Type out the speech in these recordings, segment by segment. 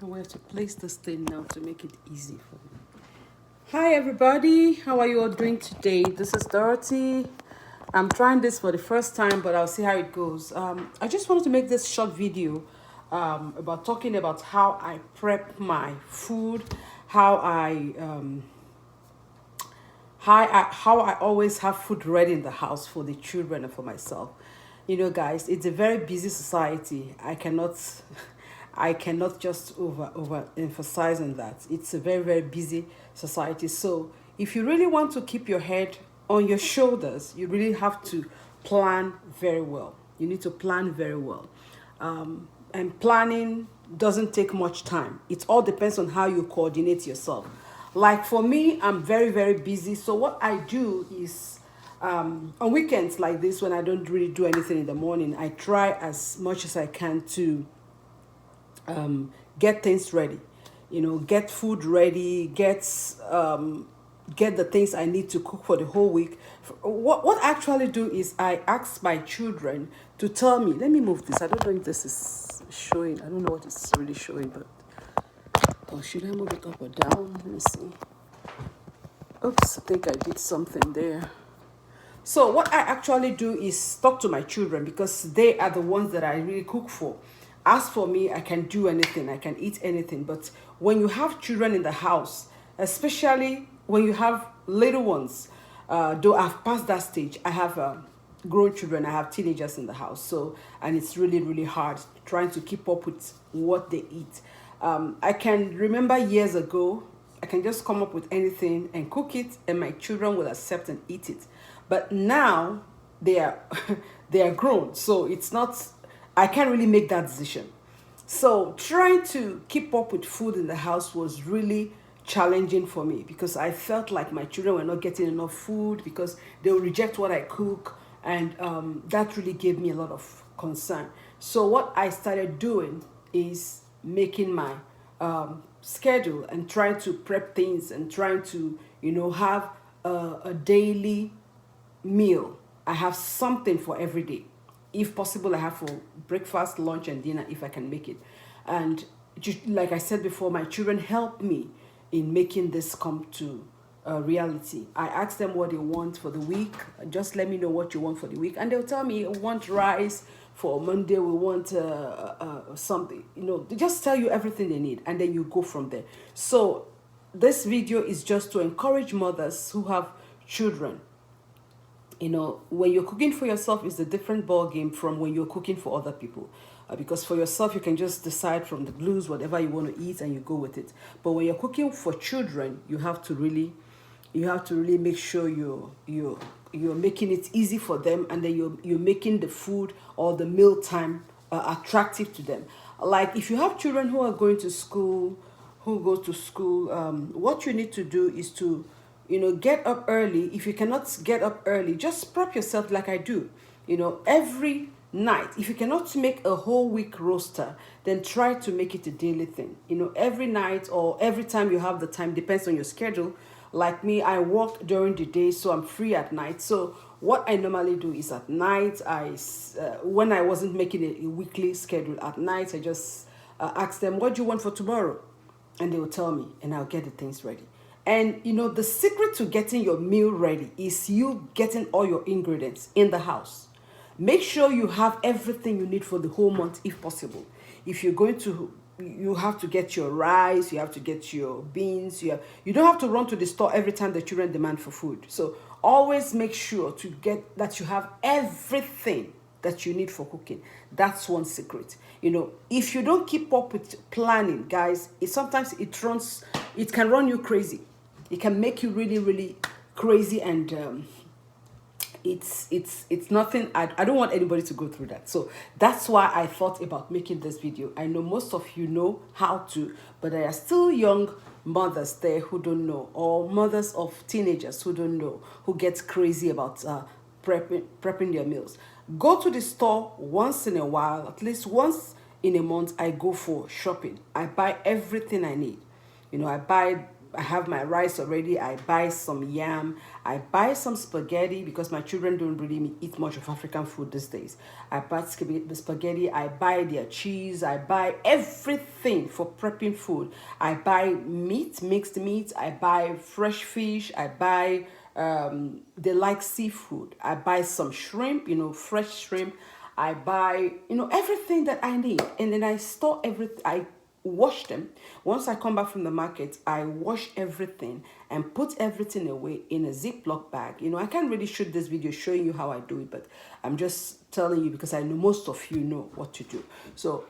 Where to place this thing now to make it easy for me. Hi everybody, how are you all doing today? This is Dorothy. I'm trying this for the first time, but I'll see how it goes. I just wanted to make this short video about talking about how I prep my food, how I always have food ready in the house for the children and for myself. You know, guys, it's a very busy society. I cannot just over emphasize on that. It's a very busy society. So if you really want to keep your head on your shoulders, you really have to plan very well. You need to plan very well. And planning doesn't take much time. It all depends on how you coordinate yourself. Like for me, I'm very busy. So what I do is on weekends like this, when I don't really do anything in the morning, I try as much as I can to get things ready. You know, get food ready, get the things I need to cook for the whole week. What I actually do is I ask my children to tell me. Let me move this. I don't know if this is showing. I don't know what it's really showing, but should I move it up or down? Let me see. Oops, I think I did something there. So what I actually do is talk to my children because they are the ones that I really cook for. As for me, I can do anything, I can eat anything. But when you have children in the house, especially when you have little ones, though I've passed that stage, I have grown children, I have teenagers in the house. So, and it's really hard trying to keep up with what they eat. I can remember years ago, I can just come up with anything and cook it, and my children will accept and eat it. But now they are they are grown, so it's not. I can't really make that decision. So trying to keep up with food in the house was really challenging for me because I felt like my children were not getting enough food because they will reject what I cook, and that really gave me a lot of concern. So what I started doing is making my schedule and trying to prep things and trying to have a daily meal. I have something for every day. If possible, I have for breakfast, lunch, and dinner if I can make it. And like I said before, my children help me in making this come to reality. I ask them what they want for the week. Just let me know what you want for the week, and they'll tell me, "We want rice for Monday. We want something." They just tell you everything they need, and then you go from there. So this video is just to encourage mothers who have children. When you're cooking for yourself, it's a different ball game from when you're cooking for other people. Because for yourself, you can just decide from the blues whatever you want to eat and you go with it. But when you're cooking for children, you have to really make sure you're making it easy for them, and then you're making the food or the meal time attractive to them. Like if you have children who are going to school, who go to school, what you need to do is to get up early. If you cannot get up early, just prep yourself like I do. Every night. If you cannot make a whole week roster, then try to make it a daily thing. Every night or every time you have the time, depends on your schedule. Like me, I work during the day, so I'm free at night. So what I normally do is at night, when I wasn't making a weekly schedule at night, I just ask them, what do you want for tomorrow? And they will tell me, and I'll get the things ready. And the secret to getting your meal ready is you getting all your ingredients in the house. Make sure you have everything you need for the whole month if possible. If you're going to, you have to get your rice, you have to get your beans, you don't have to run to the store every time the children demand for food. So always make sure to get that you have everything that you need for cooking. That's one secret. If you don't keep up with planning, guys, it can run you crazy. It can make you really crazy, and it's nothing. I don't want anybody to go through that. So that's why I thought about making this video. I know most of you know how to, but there are still young mothers there who don't know, or mothers of teenagers who don't know, who get crazy about prepping their meals. Go to the store once in a while, at least once in a month. I go for shopping. I buy everything I need. I buy I have my rice already. I buy some yam. I buy some spaghetti because my children don't really eat much of African food these days. I buy the spaghetti. I buy their cheese. I buy everything for prepping food. I buy meat, mixed meat. I buy fresh fish. I buy they like seafood. I buy some shrimp, fresh shrimp. I buy, everything that I need, and then I store everything. I wash them. Once I come back from the market, I wash everything and put everything away in a Ziploc bag. I can't really shoot this video showing you how I do it, but I'm just telling you because I know most of you know what to do. So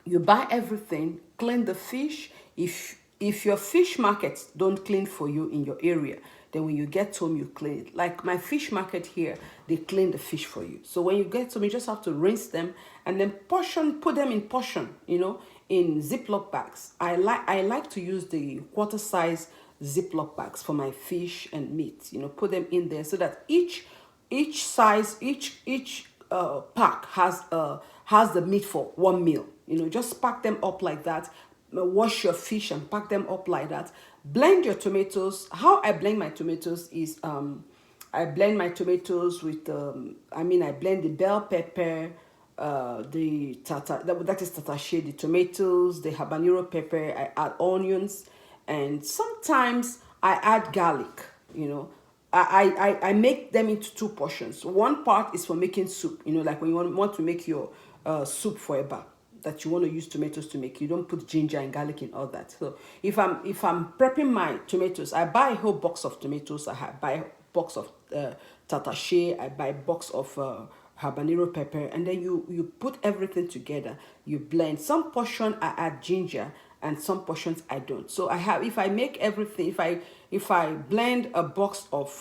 you buy everything, clean the fish. If your fish markets don't clean for you in your area, then when you get home, you clean it. Like my fish market here, they clean the fish for you. So when you get home, you just have to rinse them and then put them in portion, in Ziploc bags. I like to use the quarter size Ziploc bags for my fish and meat. Put them in there so that each pack has the meat for one meal. Just pack them up like that. Wash your fish and pack them up like that. Blend your tomatoes. How I blend my tomatoes is I blend my tomatoes with I blend the bell pepper, the that is tatache, the tomatoes, the habanero pepper. I add onions, and sometimes I add garlic. I make them into two portions. One part is for making soup, like when you want to make your soup for a bar that you want to use tomatoes to make. You don't put ginger and garlic in all that. So if I'm prepping my tomatoes, I buy a whole box of tomatoes. I buy a box of tatache. I buy a box of habanero pepper, and then you put everything together. You blend. Some portion I add ginger, and some portions I don't. So if I make everything, if I blend a box of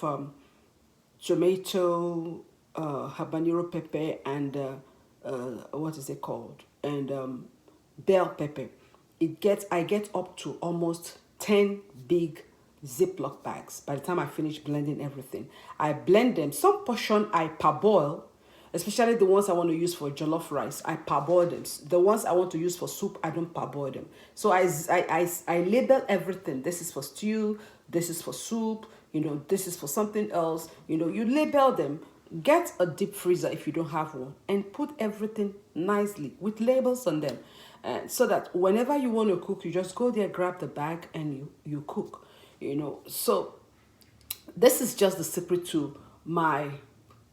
tomato, habanero pepper, and what is it called, and bell pepper, I get up to almost 10 big Ziploc bags by the time I finish blending everything. I blend them. Some portion I parboil, especially the ones I want to use for jollof rice. I parboil them. The ones I want to use for soup, I don't parboil them. So I label everything. This is for stew. This is for soup. This is for something else. You label them. Get a deep freezer if you don't have one, and put everything nicely with labels on them, so that whenever you want to cook, you just go there, grab the bag, and you cook. So this is just the secret to my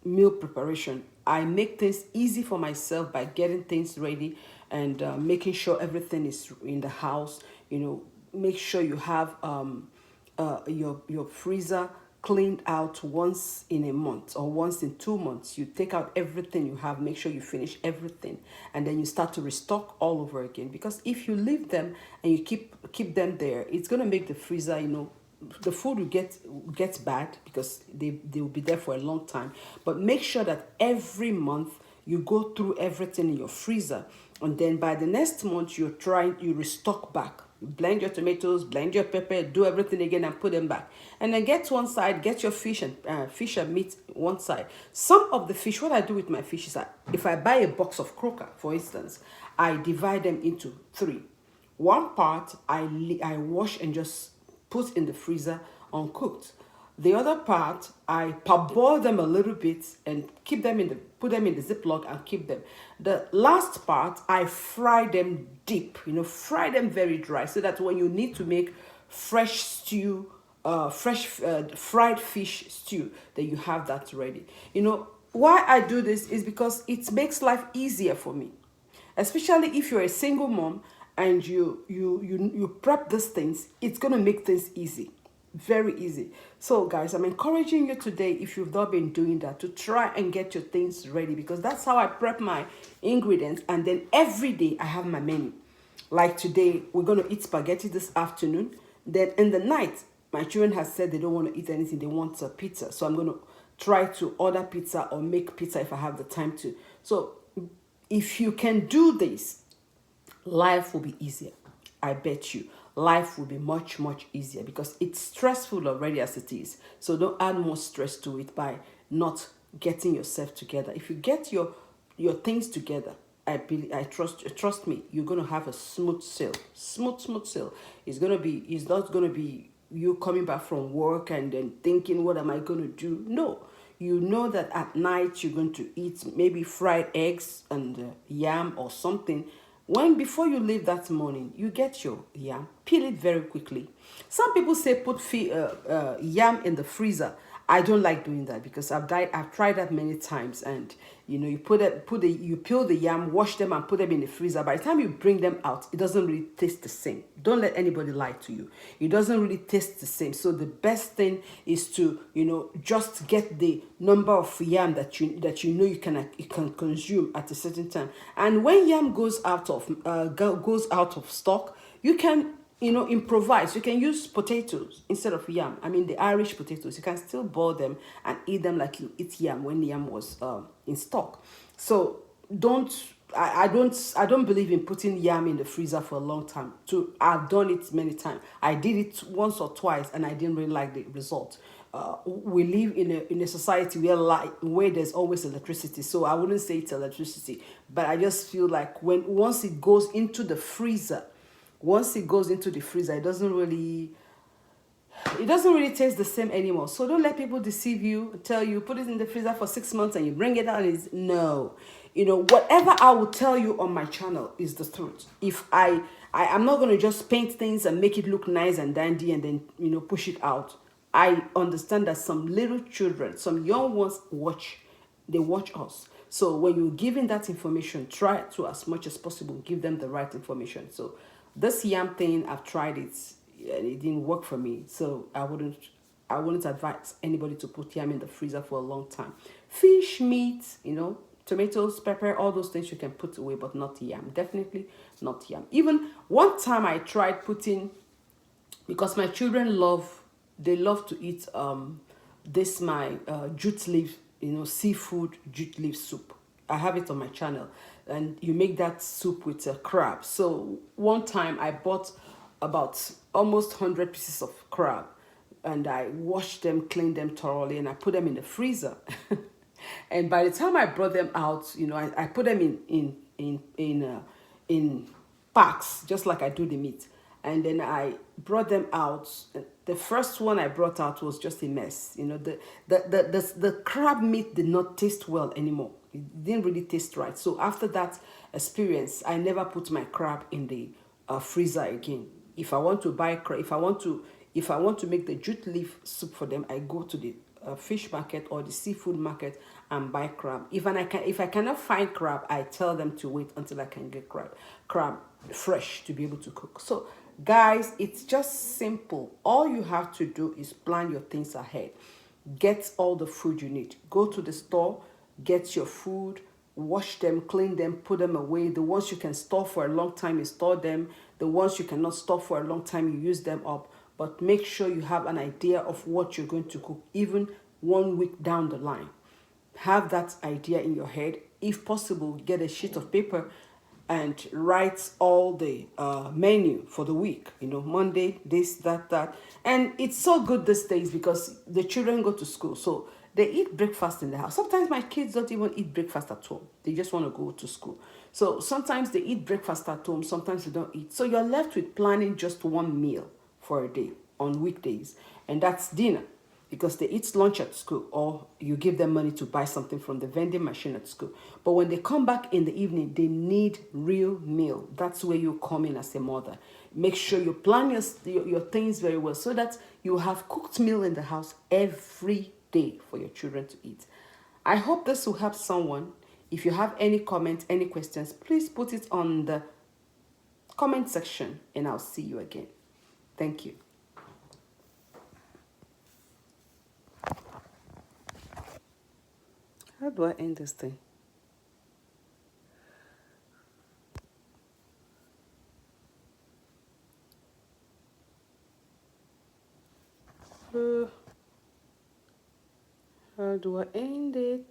meal preparation. I make things easy for myself by getting things ready and making sure everything is in the house. Make sure you have your freezer cleaned out once in a month or once in 2 months. You take out everything you have, make sure you finish everything, and then you start to restock all over again. Because if you leave them and you keep them there, it's going to make the freezer, the food will get bad because they will be there for a long time. But make sure that every month you go through everything in your freezer, and then by the next month you restock back. Blend your tomatoes, blend your pepper, do everything again and put them back. And then get one side, get your fish and meat one side. Some of the fish, what I do with my fish is that if I buy a box of croaker, for instance, I divide them into 3. One part I wash and just put in the freezer uncooked. The other part, I parboil them a little bit and put them in the Ziploc and keep them. The last part, I fry them deep, fry them very dry, so that when you need to make fresh stew, fried fish stew, then you have that ready. Why I do this is because it makes life easier for me, especially if you're a single mom and you prep these things. It's gonna make things easy. Very easy. So guys, I'm encouraging you today, if you've not been doing that, to try and get your things ready, because that's how I prep my ingredients. And then every day I have my menu. Like today, we're going to eat spaghetti this afternoon. Then in the night, my children have said they don't want to eat anything. They want a pizza. So I'm going to try to order pizza or make pizza if I have the time to. So if you can do this, life will be easier. I bet you. Life will be much, much easier, because it's stressful already as it is. So don't add more stress to it by not getting yourself together. If you get your things together, I trust me, you're gonna have a smooth sail. Smooth sail. It's not gonna be you coming back from work and then thinking, what am I gonna do? No. You know that at night you're going to eat maybe fried eggs and yam or something. When before you leave that morning, you get your yam, peel it very quickly. Some people say put yam in the freezer. I don't like doing that because I've tried that many times, and you you peel the yam, wash them, and put them in the freezer. By the time you bring them out, it doesn't really taste the same. Don't let anybody lie to you. It doesn't really taste the same. So the best thing is to just get the number of yam that you can consume at a certain time. And when yam goes out of stock, you can improvise. You can use potatoes instead of yam. I mean, the Irish potatoes. You can still boil them and eat them like you eat yam when yam was in stock. So don't I don't believe in putting yam in the freezer for a long time. I've done it many times. I did it once or twice and I didn't really like the result. We live in a society where there's always electricity, so I wouldn't say it's electricity, but I just feel like once it goes into the freezer, it doesn't really taste the same anymore. So don't let people deceive you, tell you put it in the freezer for 6 months and you bring it out. No. Whatever I will tell you on my channel is the truth. If I'm not going to just paint things and make it look nice and dandy and then push it out. I understand that some little children, some young ones they watch us. So when you're giving that information, try to, as much as possible, give them the right information. So this yam thing, I've tried it and it didn't work for me. So I wouldn't advise anybody to put yam in the freezer for a long time. Fish, meat, tomatoes, pepper, all those things you can put away, but not yam. Definitely not yam. Even one time I tried putting, because my children love to eat this my jute leaf, seafood jute leaf soup. I have it on my channel, and you make that soup with crab. So one time I bought about almost 100 pieces of crab, and I washed them, cleaned them thoroughly, and I put them in the freezer. And by the time I brought them out, I put them in packs, just like I do the meat. And then I brought them out. The first one I brought out was just a mess. The crab meat did not taste well anymore. It didn't really taste right. So after that experience, I never put my crab in the freezer again. If I want to buy crab, if I want to make the jute leaf soup for them, I go to the fish market or the seafood market and buy crab. If I cannot find crab, I tell them to wait until I can get crab fresh to be able to cook. So guys, it's just simple. All you have to do is plan your things ahead. Get all the food you need. Go to the store, get your food, wash them, clean them, put them away. The ones you can store for a long time, you store them. The ones you cannot store for a long time, you use them up. But make sure you have an idea of what you're going to cook, even 1 week down the line. Have that idea in your head. If possible, get a sheet of paper and write all the menu for the week. Monday, this, that. And it's so good these days because the children go to school. So they eat breakfast in the house. Sometimes my kids don't even eat breakfast at home. They just want to go to school. So sometimes they eat breakfast at home. Sometimes they don't eat. So you're left with planning just one meal for a day on weekdays. And that's dinner, because they eat lunch at school, or you give them money to buy something from the vending machine at school. But when they come back in the evening, they need real meal. That's where you come in as a mother. Make sure you plan your things very well so that you have cooked meal in the house every day for your children to eat. I hope this will help someone. If you have any comments, any questions, please put it on the comment section and I'll see you again. Thank you. How do I end this thing? How do I end it?